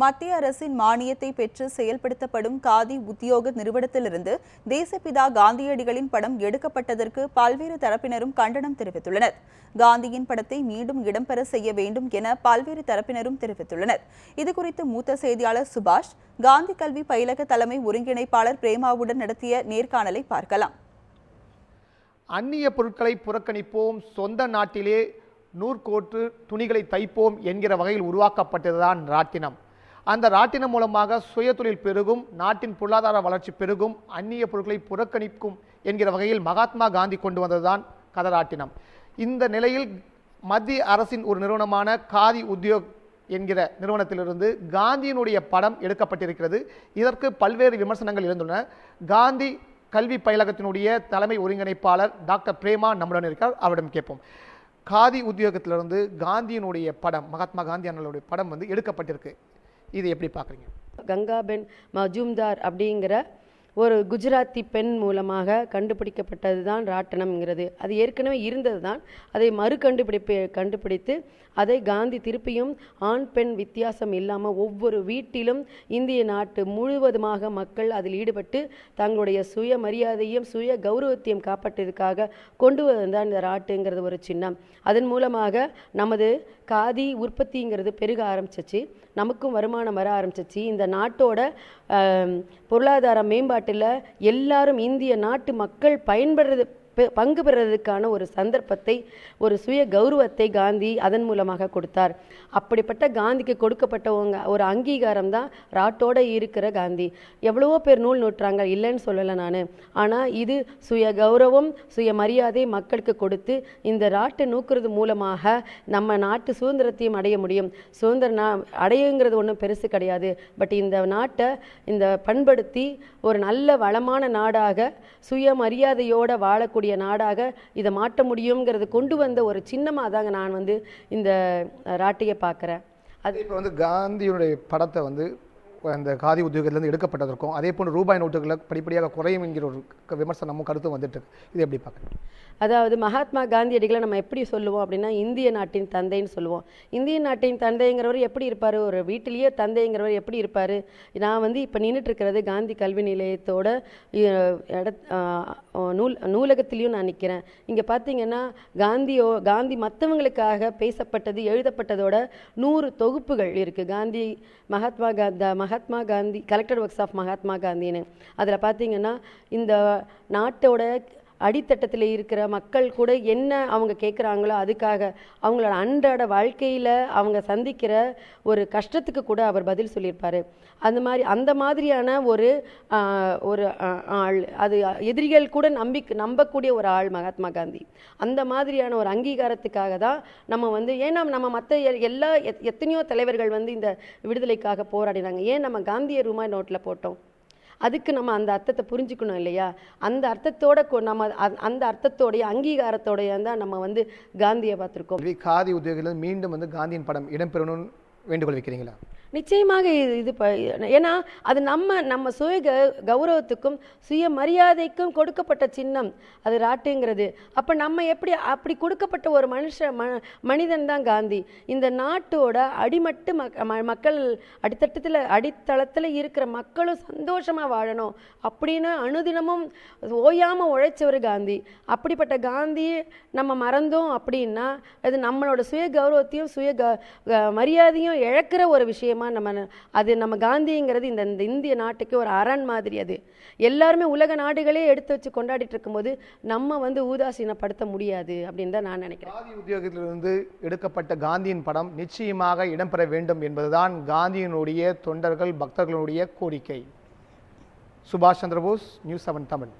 மத்திய அரசின் மானியத்தை பெற்று செயல்படுத்தப்படும் காதி உத்தியோக நிறுவனத்திலிருந்து தேசப்பிதா காந்தியடிகளின் படம் எடுக்கப்பட்டதற்கு பல்வேறு தரப்பினரும் கண்டனம் தெரிவித்துள்ளனர். காந்தியின் படத்தை மீண்டும் இடம்பெற செய்ய வேண்டும் என பல்வேறு தரப்பினரும் தெரிவித்துள்ளனர். இதுகுறித்து மூத்த செய்தியாளர் சுபாஷ் காந்தி கல்வி பயிலக தலைமை ஒருங்கிணைப்பாளர் பிரேமாவுடன் நடத்திய நேர்காணலை பார்க்கலாம். அந்நிய பொருட்களை புறக்கணிப்போம், சொந்த நாட்டிலே நூற்கோட்டு துணிகளை தைப்போம் என்கிற வகையில் உருவாக்கப்பட்டதுதான் ராட்டினம். அந்த ராட்டினம் மூலமாக சுயதொழில் பெருகும், நாட்டின் பொருளாதார வளர்ச்சி பெருகும், அந்நிய பொருட்களை புறக்கணிக்கும் என்கிற வகையில் மகாத்மா காந்தி கொண்டு வந்ததுதான் கதராட்டினம். இந்த நிலையில் மத்திய அரசின் ஒரு நிறுவனமான காதி உத்தியோக் என்கிற நிறுவனத்திலிருந்து காந்தியினுடைய படம் எடுக்கப்பட்டிருக்கிறது. இதற்கு பல்வேறு விமர்சனங்கள் எழுந்துள்ளன. காந்தி கல்வி பயிலகத்தினுடைய தலைமை ஒருங்கிணைப்பாளர் டாக்டர் பிரேமா நம்முடன் இருக்கார். அவரிடம் கேட்போம். காதி உத்தியோகத்திலிருந்து காந்தியினுடைய படம், மகாத்மா காந்தி அண்ணனுடைய படம் எடுக்கப்பட்டிருக்கு. இது எப்படி பார்க்குறீங்க? கங்காபென் மஜும்தார் அப்படிங்கிற ஒரு குஜராத்தி பெண் மூலமாக கண்டுபிடிக்கப்பட்டது தான் ராட்டினம்ங்கிறது. அது ஏற்கனவே இருந்தது தான். அதை கண்டுபிடித்து அதை காந்தி திருப்பியும் ஆண் பெண் வித்தியாசம் இல்லாமல் ஒவ்வொரு வீட்டிலும் இந்திய நாட்டு முழுவதுமாக மக்கள் அதில் ஈடுபட்டு தங்களுடைய சுய மரியாதையும் சுய கௌரவத்தையும் காப்பாற்றுவதற்காக கொண்டு வந்தான் இந்த ராட்டுங்கிறது ஒரு சின்னம். அதன் மூலமாக நமது காதி உற்பத்திங்கிறது பெருக ஆரம்பிச்சிச்சு, நமக்கும் வருமானம் வர ஆரம்பிச்சிச்சு. இந்த நாட்டோட பொருளாதார மேம்பாட்டில் எல்லாரும் இந்திய நாட்டு மக்கள் பங்கு பெறுவதற்கான ஒரு சந்தர்ப்பத்தை, ஒரு சுய கௌரவத்தை காந்தி அதன் மூலமாக கொடுத்தார். அப்படிப்பட்ட காந்திக்கு கொடுக்கப்பட்டவங்க ஒரு அங்கீகாரம் தான் ராட்டோட இருக்கிற காந்தி. எவ்வளவோ பேர் நூல் நூற்றாங்க, இல்லைன்னு சொல்லலை நான். ஆனால் இது சுய கௌரவம், சுய மரியாதை மக்களுக்கு கொடுத்து இந்த ராட்டை நூக்கிறது மூலமாக நம்ம நாட்டு சுதந்திரத்தையும் அடைய முடியும். சுதந்திரம் அடையுங்கிறது ஒன்றும் பெருசு கிடையாது. பட் இந்த நாட்டை பண்படுத்தி ஒரு நல்ல வளமான நாடாக சுயமரியாதையோட வாழக்கூடிய நாடாக இதை மாற்ற முடியுங்கிறது கொண்டு வந்த ஒரு சின்னமாக தாங்க நான் இந்த ராட்டையை பார்க்குறேன். அது இப்போ காந்தியுடைய படத்தை அந்த காதி உத்தியோகத்திலிருந்து எடுக்கப்பட்டதற்கும் அதே போன்று ரூபாய் நோட்டுகளை படிப்படியாக குறையும் என்கிற ஒரு விமர்சனமும் கருத்தும் வந்துட்டு இருக்கு. இது எப்படி பார்க்குறேன்? அதாவது மகாத்மா காந்தியடிகளை நம்ம எப்படி சொல்லுவோம் அப்படின்னா இந்திய நாட்டின் தந்தைன்னு சொல்லுவோம். இந்திய நாட்டின் தந்தைங்கிறவர் எப்படி இருப்பார்? ஒரு வீட்டிலேயே தந்தைங்கிறவர் எப்படி இருப்பார்? நான் இப்போ நின்றுட்டு இருக்கிறது காந்தி கல்வி நிலையத்தோட நூலகத்திலையும் நான் நிற்கிறேன். இங்கே பார்த்தீங்கன்னா காந்தி மற்றவங்களுக்காக பேசப்பட்டது எழுதப்பட்டதோட 100 தொகுப்புகள் இருக்குது. Gandhi Mahatma Gandhi collected works of Mahatma காந்தின்னு. அதில் பார்த்தீங்கன்னா இந்த நாட்டோட அடித்தட்டத்தில் இருக்கிற மக்கள் கூட என்ன அவங்க கேட்குறாங்களோ அதுக்காக அவங்களோட அன்றாட வாழ்க்கையில் அவங்க சந்திக்கிற ஒரு கஷ்டத்துக்கு கூட அவர் பதில் சொல்லியிருப்பார். அந்த மாதிரியான ஒரு ஆள், அது எதிரிகள் கூட நம்பக்கூடிய ஒரு ஆள் மகாத்மா காந்தி. அந்த மாதிரியான ஒரு அங்கீகாரத்துக்காக தான் நம்ம ஏன்னா நம்ம மற்ற எத்தனையோ தலைவர்கள் இந்த விடுதலைக்காக போராடினாங்க. ஏன் நம்ம காந்திய ரூபாய் நோட்டில் போட்டோம்? அதுக்கு நம்ம அந்த அர்த்தத்தை புரிஞ்சுக்கணும் இல்லையா? அந்த அர்த்தத்தோட நம்ம அந்த அர்த்தத்தோடைய அங்கீகாரத்தோடைய தான் நம்ம காந்தியை பார்த்துருக்கோம். காதி உத்தியோகத்தில் மீண்டும் காந்தியின் படம் இடம்பெறணும்னு வேண்டுகோள் வைக்கிறீங்களா? நிச்சயமாக ஏன்னா அது நம்ம சுய கௌரவத்துக்கும் சுய மரியாதைக்கும் கொடுக்கப்பட்ட சின்னம் அது ராட்டுங்கிறது. அப்போ நம்ம அப்படி கொடுக்கப்பட்ட ஒரு மனிதன் தான் காந்தி. இந்த நாட்டோட அடிமட்டு மக்கள் அடித்தளத்தில் இருக்கிற மக்களும் சந்தோஷமாக வாழணும் அப்படின்னு அனுதினமும் ஓயாமல் உழைச்சவர் காந்தி. அப்படிப்பட்ட காந்தியை நம்ம மறந்தோம் அப்படின்னா அது நம்மளோட சுய கௌரவத்தையும் சுய மரியாதையும் இழக்கிற ஒரு விஷயமா நம்ம காந்திங்கிறது இந்த இந்திய நாட்டுக்கு ஒரு அரண் மாதிரி. அது எல்லாருமே உலக நாடுகளே எடுத்து வச்சு கொண்டாடிட்டு இருக்கும்போது நம்ம ஊதாசீனப்படுத்த முடியாது அப்படின்னு தான் நான் நினைக்கிறேன். காதி உத்தியோகத்திலிருந்து எடுக்கப்பட்ட காந்தியின் படம் நிச்சயமாக இடம்பெற வேண்டும் என்பதுதான் காந்தியினுடைய தொண்டர்கள் பக்தர்களுடைய கோரிக்கை. சுபாஷ் சந்திரபோஸ், நியூஸ் 7 தமிழ்.